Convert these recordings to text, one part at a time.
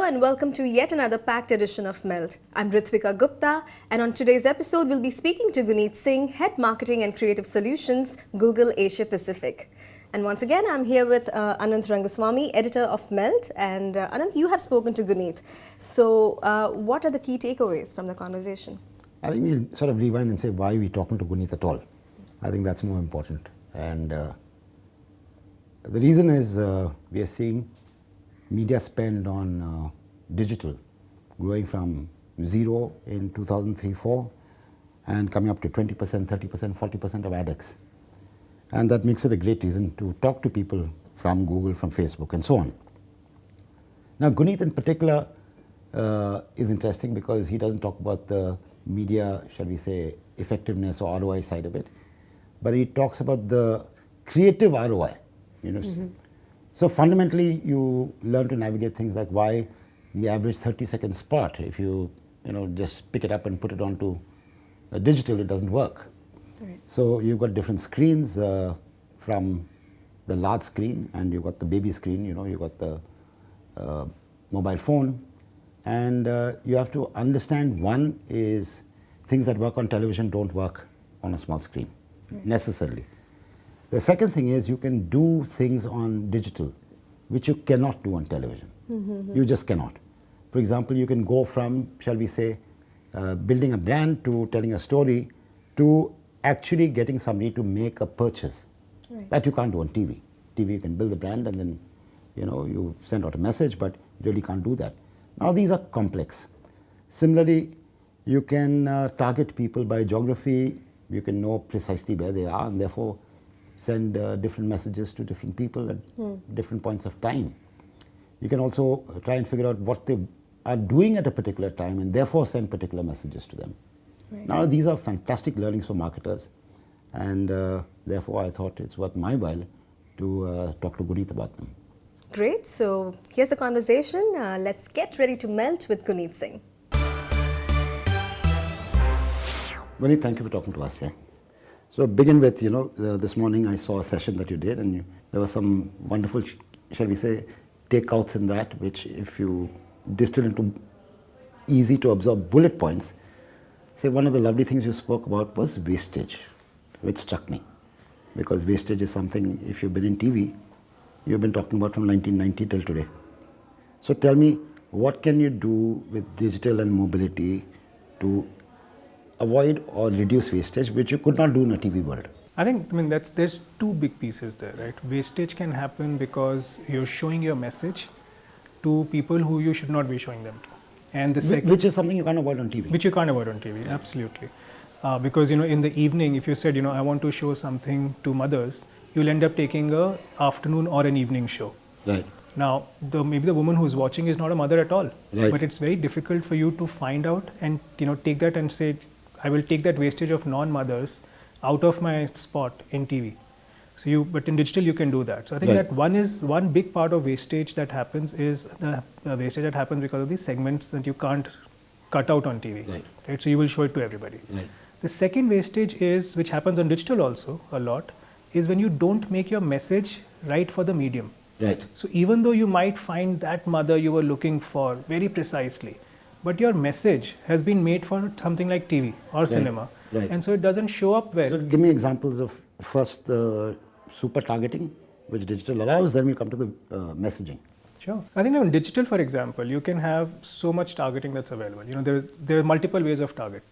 and welcome to yet another packed edition of Melt. I'm Ritvika Gupta, and on today's episode, we'll be speaking to Guneet Singh, Head Marketing and Creative Solutions, Google Asia Pacific. And once again, I'm here with Anant Rangaswami, editor of Melt. And Anant, you have spoken to Guneet. So what are the key takeaways from the conversation? I think we'll sort of rewind and say why we're talking to Guneet at all. I think that's more important. And the reason is we are seeing media spend on digital growing from 0 in 2003-04 and coming up to 20%, 30%, 40% of ADEX. And that makes it a great reason to talk to people from Google, from Facebook, and so on. Now, Guneet in particular is interesting because he doesn't talk about the media, shall we say, effectiveness or ROI side of it, but he talks about the creative ROI. You know. So fundamentally, you learn to navigate things like why the average 30-second spot, if you just pick it up and put it onto digital, it doesn't work. Right. So you've got different screens from the large screen, and you've got the baby screen. You've got the mobile phone, and you have to understand one is things that work on television don't work on a small screen necessarily. The second thing is you can do things on digital which you cannot do on television. You just cannot. For example, you can go from, shall we say, building a brand to telling a story to actually getting somebody to make a purchase. Right. That you can't do on TV. TV you can build the brand and then you send out a message, but you really can't do that. Now these are complex. Similarly, you can target people by geography. You can know precisely where they are and therefore send different messages to different people at different points of time. You can also try and figure out what they are doing at a particular time and therefore send particular messages to them. Right. Now these are fantastic learnings for marketers, and therefore I thought it's worth my while to talk to Guneet about them. Great. So here's the conversation. Let's get ready to melt with Guneet Singh. Guneet, thank you for talking to us here. So begin with, this morning I saw a session that you did, and there were some wonderful, shall we say, takeouts in that, which if you distill into easy to absorb bullet points, say one of the lovely things you spoke about was wastage, which struck me. Because wastage is something, if you've been in TV, you've been talking about from 1990 till today. So tell me, what can you do with digital and mobility to avoid or reduce wastage, which you could not do in a TV world? There's two big pieces there, right? Wastage can happen because you're showing your message to people who you should not be showing them to. And the second, which is something you can't avoid on TV. Which you can't avoid on TV, absolutely. Because in the evening, if you said, I want to show something to mothers, you'll end up taking a afternoon or an evening show. Right. Now, maybe the woman who's watching is not a mother at all. Right. But it's very difficult for you to find out and take that and say, I will take that wastage of non-mothers out of my spot in TV. But in digital you can do that. So I think that one big part of wastage that happens is the wastage that happens because of these segments that you can't cut out on TV. Right? So you will show it to everybody. Right. The second wastage is, which happens on digital also a lot, is when you don't make your message right for the medium. Right. So even though you might find that mother you were looking for very precisely, but your message has been made for something like TV or cinema. Right. And so it doesn't show up well. So give me examples of first the super targeting, which digital allows, then we come to the messaging. Sure. I think in digital, for example, you can have so much targeting that's available. There are multiple ways of target.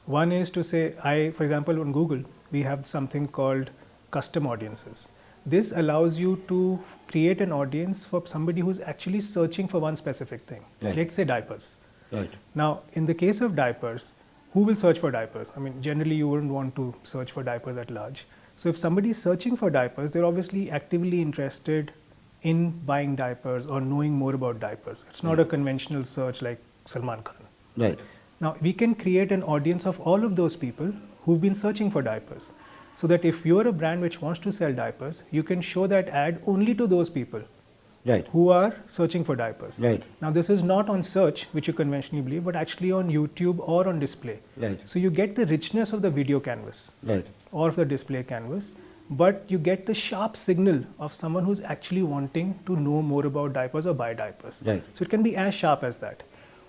One is to say, for example, on Google, we have something called custom audiences. This allows you to create an audience for somebody who's actually searching for one specific thing. Right. Let's say diapers. Right. Now, in the case of diapers, who will search for diapers? Generally you wouldn't want to search for diapers at large. So if somebody is searching for diapers, they're obviously actively interested in buying diapers or knowing more about diapers. It's not a conventional search like Salman Khan. Right. Now, we can create an audience of all of those people who've been searching for diapers. So that if you're a brand which wants to sell diapers, you can show that ad only to those people. Right. Who are searching for diapers. Right. Now this is not on search, which you conventionally believe, but actually on YouTube or on display. Right. So you get the richness of the video canvas. Right. Or of the display canvas, but you get the sharp signal of someone who's actually wanting to know more about diapers or buy diapers. Right. So it can be as sharp as that.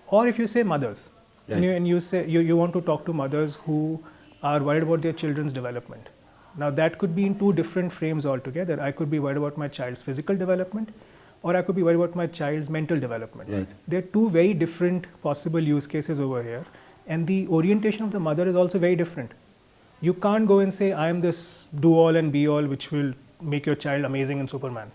Or if you say mothers, Right. and you say you want to talk to mothers who are worried about their children's development. Now that could be in two different frames altogether. I could be worried about my child's physical development, or I could be worried about my child's mental development. Right. There are two very different possible use cases over here, and the orientation of the mother is also very different. You can't go and say, I am this do-all and be-all which will make your child amazing and Superman.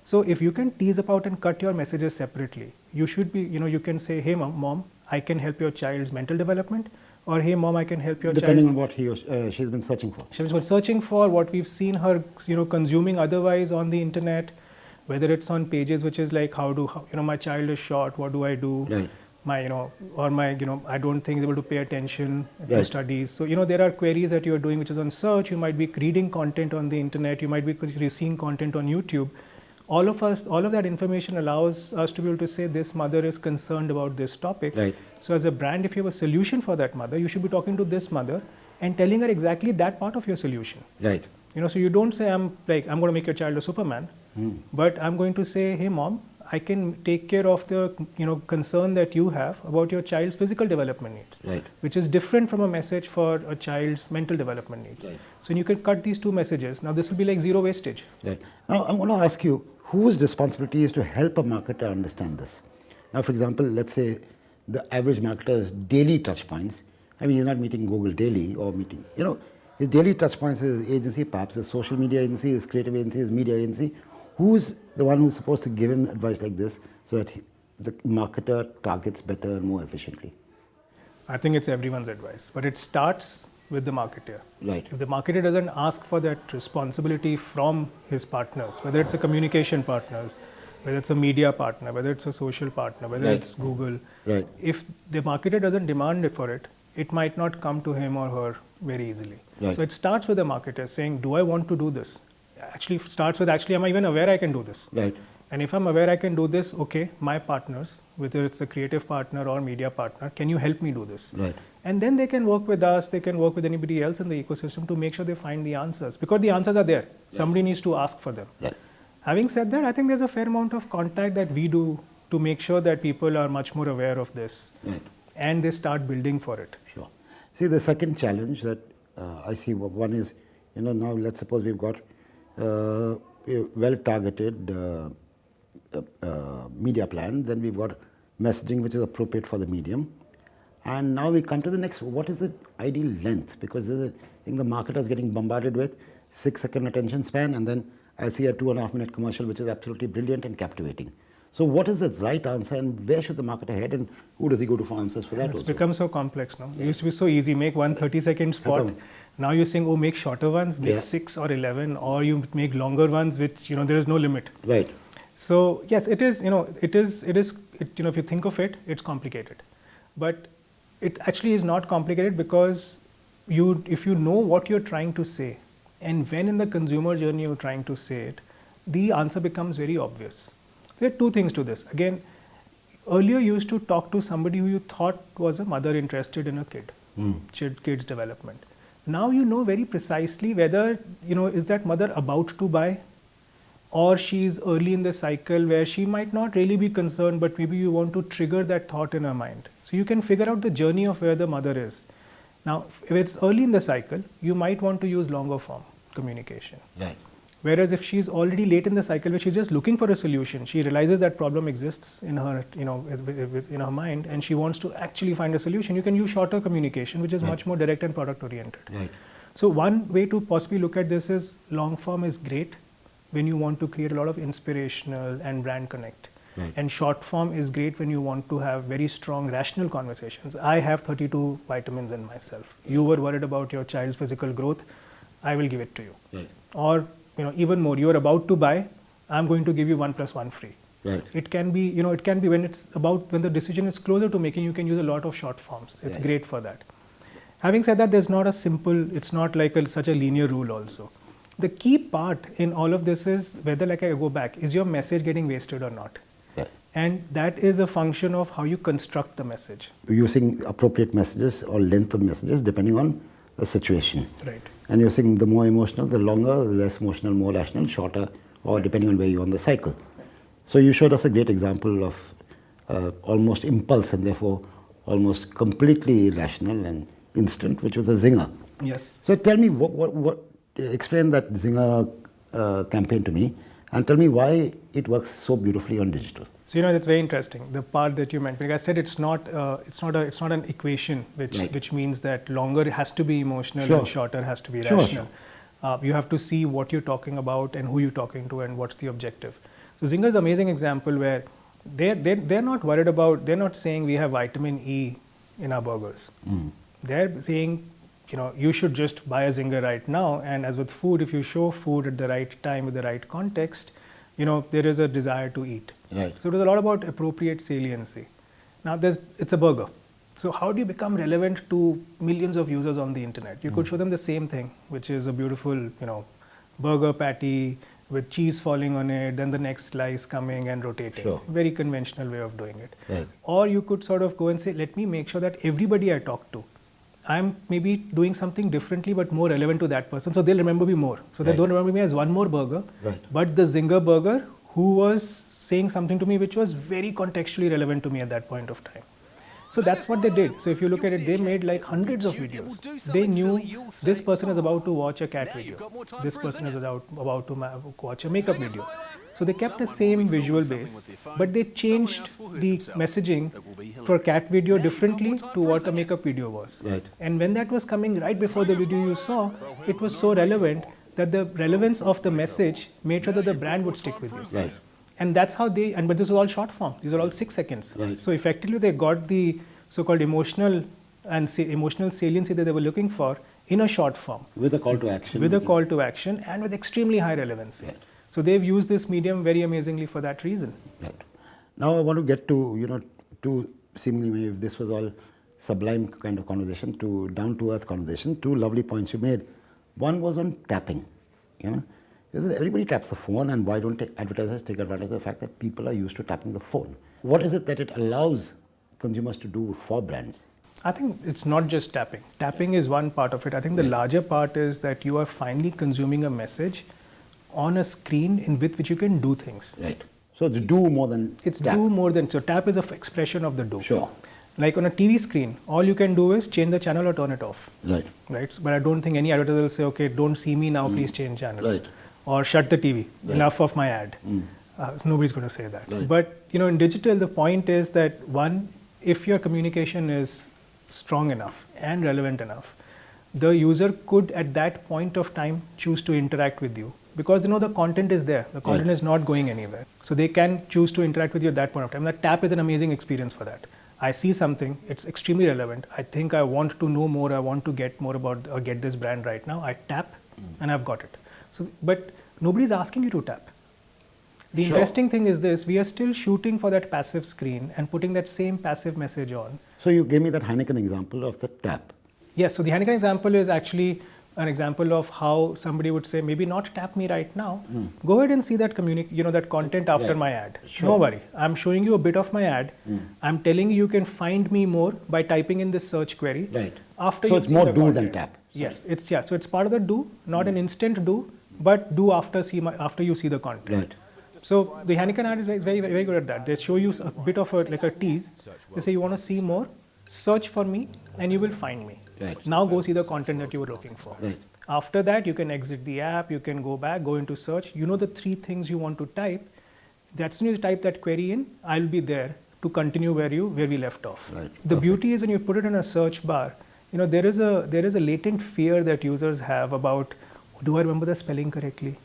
So if you can tease about and cut your messages separately, you should be, you can say, hey mom, I can help your child's mental development, or hey mom, I can help your Depending child's... on what he or she's been searching for. She's been searching for, what we've seen her, consuming otherwise on the internet, whether it's on pages which is like, my child is short, what do I do? Right. I don't think he's able to pay attention to Right. studies. So, there are queries that you're doing which is on search. You might be reading content on the internet. You might be seeing content on YouTube. All of that information allows us to be able to say this mother is concerned about this topic. Right. So as a brand, if you have a solution for that mother, you should be talking to this mother and telling her exactly that part of your solution. Right. So you don't say, I'm going to make your child a Superman, but I'm going to say, hey mom, I can take care of the concern that you have about your child's physical development needs, Right. which is different from a message for a child's mental development needs. Right. So you can cut these two messages. Now this will be like zero wastage. Right. Now I'm going to ask you, whose responsibility is to help a marketer understand this? Now, for example, let's say the average marketer's daily touch points. I mean, he's not meeting Google daily or meeting, his daily touch points is his agency, perhaps his social media agency, his creative agency, his media agency. Who's the one who's supposed to give him advice like this so that the marketer targets better and more efficiently? I think it's everyone's advice, but it starts with the marketer. Right. If the marketer doesn't ask for that responsibility from his partners, whether it's a communication partners, whether it's a media partner, whether it's a social partner, whether Right. it's Google, Right. if the marketer doesn't demand it for it, it might not come to him or her very easily. Right. So it starts with the marketer saying, do I want to do this? Actually starts with, am I even aware I can do this? Right. And if I'm aware I can do this, okay, my partners, whether it's a creative partner or media partner, can you help me do this? Right. And then they can work with us, they can work with anybody else in the ecosystem to make sure they find the answers. Because the answers are there. Right. Somebody needs to ask for them. Right. Having said that, I think there's a fair amount of contact that we do to make sure that people are much more aware of this. Right. And they start building for it. Sure. See, the second challenge that I see, one is, now let's suppose we've got a well-targeted media plan, then we've got messaging which is appropriate for the medium. And now we come to the next, what is the ideal length? Because I think the marketer is getting bombarded with 6-second attention span, and then I see a 2.5-minute commercial which is absolutely brilliant and captivating. So what is the right answer, and where should the marketer head, and who does he go to for answers for that? It's also? become so complex now. It used to be so easy, make one 30-second spot. Khatam. Now you're saying, oh, make shorter ones, make Yeah. 6 or 11, or you make longer ones, which, there is no limit. Right. So yes, it is, if you think of it, it's complicated. But it actually is not complicated because if you know what you're trying to say, and when in the consumer journey you're trying to say it, the answer becomes very obvious. There are two things to this. Again, earlier you used to talk to somebody who you thought was a mother interested in a kid's development. Now you know very precisely whether, is that mother about to buy, or she's early in the cycle where she might not really be concerned, but maybe you want to trigger that thought in her mind. So you can figure out the journey of where the mother is. Now, if it's early in the cycle, you might want to use longer form communication. Right. Whereas if she's already late in the cycle where she's just looking for a solution, she realizes that problem exists in her, in her mind, and she wants to actually find a solution, you can use shorter communication, which is Right. much more direct and product oriented. Right. So one way to possibly look at this is long form is great when you want to create a lot of inspirational and brand connect. Right. And short form is great when you want to have very strong rational conversations. I have 32 vitamins in myself. You were worried about your child's physical growth, I will give it to you. Right. Or even more, you're about to buy, I'm going to give you 1 + 1 free. Right. It can be, when the decision is closer to making, you can use a lot of short forms. It's Right. great for that. Having said that, there's not a simple, it's not like such a linear rule also. The key part in all of this is whether, like I go back, is your message getting wasted or not? Right. And that is a function of how you construct the message. Using appropriate messages or length of messages depending on the situation. Right. And you're saying the more emotional, the longer, the less emotional, more rational, shorter, or depending on where you're on the cycle. So you showed us a great example of almost impulse and therefore almost completely irrational and instant, which was a zinger. Yes. So tell me, explain that zinger campaign to me, and tell me why it works so beautifully on digital. So that's very interesting. The part that you mentioned, like I said, it's not an equation which means that longer has to be emotional and shorter has to be rational. You have to see what you're talking about and who you're talking to and what's the objective. So Zinger is an amazing example where they're not worried about. They're not saying we have vitamin E in our burgers. They're saying you should just buy a Zinger right now. And as with food, if you show food at the right time with the right context, there is a desire to eat. Right. So it was a lot about appropriate saliency. Now it's a burger. So how do you become relevant to millions of users on the internet? You could show them the same thing, which is a beautiful, burger patty with cheese falling on it, then the next slice coming and rotating. Sure. Very conventional way of doing it. Right. Or you could sort of go and say, let me make sure that everybody I talk to, I'm maybe doing something differently but more relevant to that person, so they'll remember me more. So they don't remember me as one more burger, but the Zinger burger who was saying something to me which was very contextually relevant to me at that point of time. So that's what they did. So if you look at it, they made like hundreds of videos. They knew this person is about to watch a cat video. This person is about to watch a makeup video. So they kept the same visual base, but they changed the messaging for cat video differently to what a makeup video was. Right. And when that was coming right before the video you saw, it was so relevant that the relevance of the message made sure that the brand would stick with you. Right. And that's how but this was all short form. These are all 6 seconds. Right. So effectively they got the so-called emotional saliency that they were looking for in a short form. With a call to action. With a call to action and with extremely high relevancy. Right. So they've used this medium very amazingly for that reason. Right. Now I want to get to, to seemingly, if this was all sublime kind of conversation, to down-to-earth conversation, 2 lovely points you made. One was on tapping, Everybody taps the phone, and why don't advertisers take advantage of the fact that people are used to tapping the phone? What is it that it allows consumers to do for brands? I think it's not just tapping. Tapping is one part of it. I think the larger part is that you are finally consuming a message on a screen with which you can do things. Right. So it's do more than It's tap. do more than, so tap is an expression of the do. Sure. Like on a TV screen, all you can do is change the channel or turn it off. Right. Right. So, but I don't think any advertiser will say, okay, don't see me now, please change channel. Right. Or shut the TV, enough of my ad. So nobody's going to say that. Right. But in digital, the point is that one, if your communication is strong enough and relevant enough, the user could at that point of time choose to interact with you because the content is there. The content is not going anywhere. So they can choose to interact with you at that point of time. That tap is an amazing experience for that. I see something, it's extremely relevant. I think I want to know more. I want to get more about or get this brand right now. I tap and I've got it. So, but nobody's asking you to tap. The interesting thing is this, we are still shooting for that passive screen and putting that same passive message on. So you gave me that Heineken example of the tap. Yes, so the Heineken example is actually an example of how somebody would say, maybe not tap me right now. Go ahead and see that that content after my ad. Sure. No worry. I'm showing you a bit of my ad. I'm telling you can find me more by typing in this search query. Right. After So you it's see more the do content. than tap. Yes, so it's part of the do, not an instant do, but do after you see the content. Right. So the Heineken ad is very, very good at that. They show you a bit of a tease. They say you want to see more, search for me and you will find me. Right. Now go see the content that you were looking for. Right. After that, you can exit the app, you can go back, go into search. The 3 things you want to type. That's when you type that query in, I'll be there to continue where we left off. Right. The beauty is when you put it in a search bar, there is a latent fear that users have about, do I remember the spelling correctly?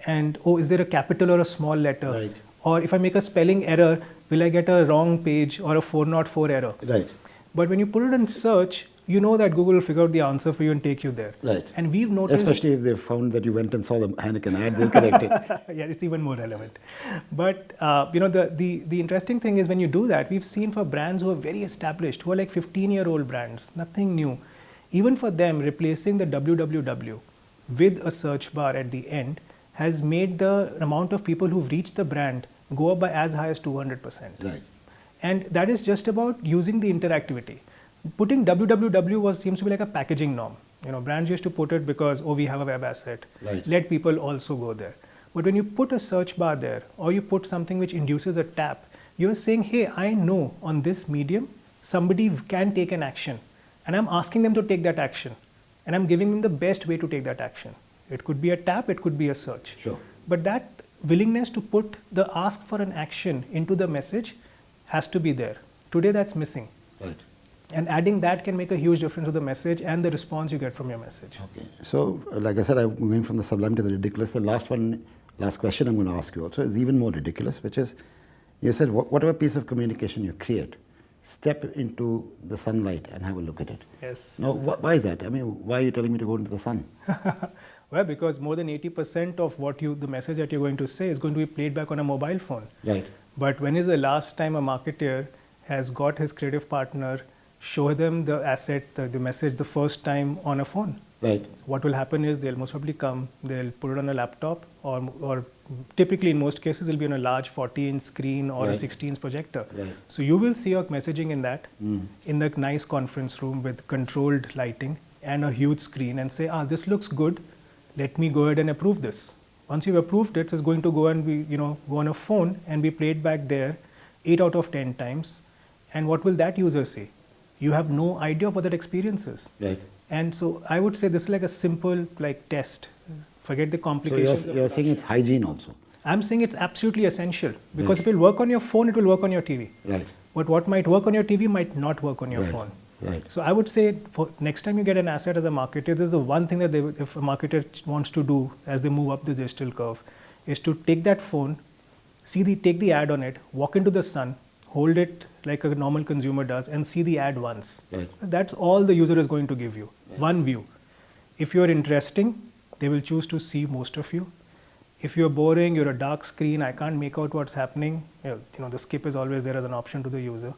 And is there a capital or a small letter? Right. Or if I make a spelling error, will I get a wrong page or a 404 error? Right. But when you put it in search, that Google will figure out the answer for you and take you there. Right. And we've noticed... Especially if they found that you went and saw the Heineken ad, they'll correct it. Yeah, it's even more relevant. But, the interesting thing is when you do that, we've seen for brands who are very established, who are like 15-year-old brands, nothing new. Even for them, replacing the www with a search bar at the end has made the amount of people who've reached the brand go up by as high as 200%. Right. And that is just about using the interactivity. Putting www seems to be like a packaging norm. Brands used to put it because, oh, we have a web asset. Right. Let people also go there. But when you put a search bar there, or you put something which induces a tap, you're saying, hey, I know on this medium, somebody can take an action. And I'm asking them to take that action. And I'm giving them the best way to take that action. It could be a tap, it could be a search. Sure. But that willingness to put the ask for an action into the message has to be there. Today that's missing. Right. And adding that can make a huge difference to the message and the response you get from your message. Okay. So, like I said, I'm going from the sublime to the ridiculous. The last question I'm going to ask you also is even more ridiculous, which is, you said whatever piece of communication you create, step into the sunlight and have a look at it. Yes. Now, why is that? I mean, why are you telling me to go into the sun? Well, because more than 80% of the message that you're going to say is going to be played back on a mobile phone. Right. But when is the last time a marketer has got his creative partner show them the asset, the message the first time on a phone? Right. What will happen is they'll most probably come, they'll put it on a laptop, or typically in most cases it'll be on a large 40-inch screen or a 16-inch projector. Right. So you will see your messaging in that, in the nice conference room with controlled lighting and a huge screen, and say, this looks good, let me go ahead and approve this. Once you've approved it, it's going to go and go on a phone and be played back there 8 out of 10 times. And what will that user say? You have no idea of what that experience is. Right. And so I would say this is like a simple test. Forget the complications. So you're saying it's hygiene also? I'm saying it's absolutely essential, because if it will work on your phone, it will work on your TV. Right. But what might work on your TV might not work on your phone. Right. So I would say for next time you get an asset as a marketer, this is the one thing that if a marketer wants to do as they move up the digital curve, is to take that phone, take the ad on it, walk into the sun, hold it like a normal consumer does, and see the ad once. Right. That's all the user is going to give you, one view. If you're interesting, they will choose to see most of you. If you're boring, you're a dark screen, I can't make out what's happening, the skip is always there as an option to the user.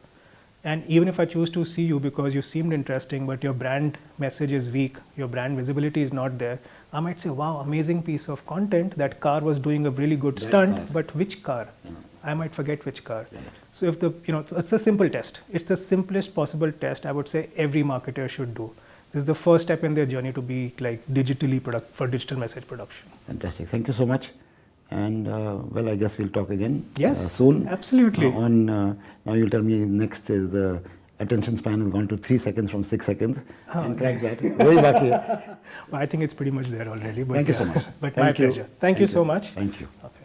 And even if I choose to see you because you seemed interesting, but your brand message is weak, your brand visibility is not there, I might say, wow, amazing piece of content, that car was doing a really good stunt, but which car? I might forget which car. Right. So if it's a simple test. It's the simplest possible test I would say every marketer should do. This is the first step in their journey to be digitally for digital message production. Fantastic. Thank you so much. And I guess we'll talk again soon. Absolutely. Now you'll tell me next is the attention span has gone to 3 seconds from 6 seconds. And crack that. Well, I think it's pretty much there already. But thank you so much. But my pleasure. Thank you so much. Thank you. Okay.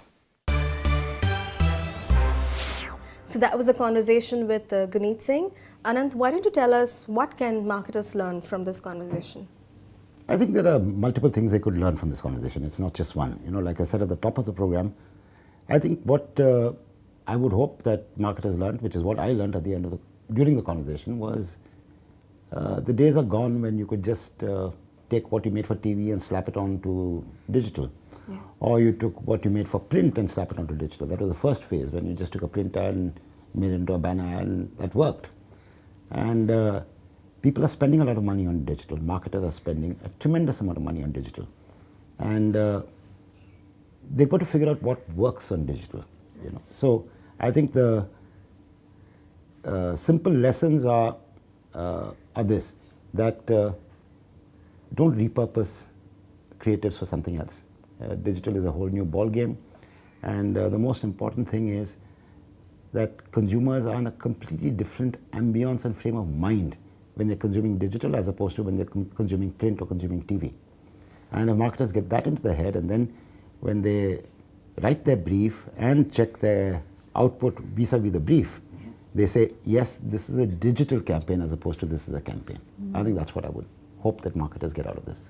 So that was a conversation with Guneet Singh. Anant, why don't you tell us what can marketers learn from this conversation? I think there are multiple things they could learn from this conversation. It's not just one. Like I said at the top of the program, I think what I would hope that marketers learned, which is what I learned during the conversation, was the days are gone when you could just take what you made for TV and slap it onto digital. Yeah. Or you took what you made for print and slap it onto digital. That was the first phase, when you just took a print ad and made it into a banner, and that worked. And people are spending a lot of money on digital. Marketers are spending a tremendous amount of money on digital. And they've got to figure out what works on digital. So I think the simple lessons are this, that don't repurpose creatives for something else. Digital is a whole new ball game, and the most important thing is that consumers are in a completely different ambience and frame of mind when they're consuming digital as opposed to when they're consuming print or consuming TV. And if marketers get that into their head, and then when they write their brief and check their output vis-a-vis the brief, they say, yes, this is a digital campaign as opposed to this is a campaign. I think that's what I would hope that marketers get out of this.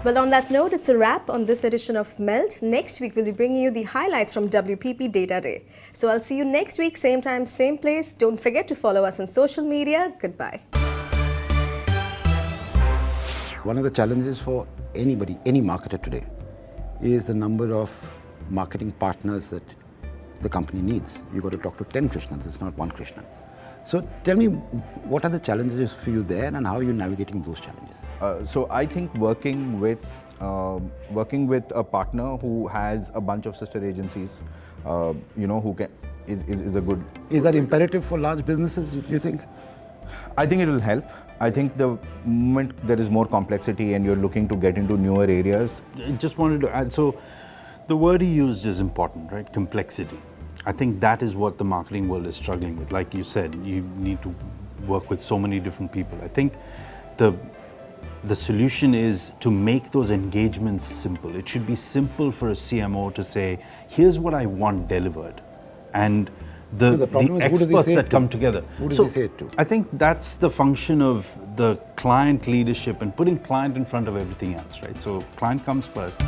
Well, on that note, it's a wrap on this edition of Melt. Next week, we'll be bringing you the highlights from WPP Data Day. So I'll see you next week, same time, same place. Don't forget to follow us on social media. Goodbye. One of the challenges for anybody, any marketer today, is the number of marketing partners that the company needs. You've got to talk to 10 Krishnas, it's not one Krishna. So tell me, what are the challenges for you there, and how are you navigating those challenges? So I think working with a partner who has a bunch of sister agencies, who can is a good. Is that imperative for large businesses, do you think? I think it will help. I think the moment there is more complexity and you're looking to get into newer areas. I just wanted to add, so the word he used is important, right? Complexity. I think that is what the marketing world is struggling with. Like you said, you need to work with so many different people. I think the solution is to make those engagements simple. It should be simple for a CMO to say, here's what I want delivered. And the experts that come together. Who does he say it to? I think that's the function of the client leadership and putting client in front of everything else, right? So client comes first.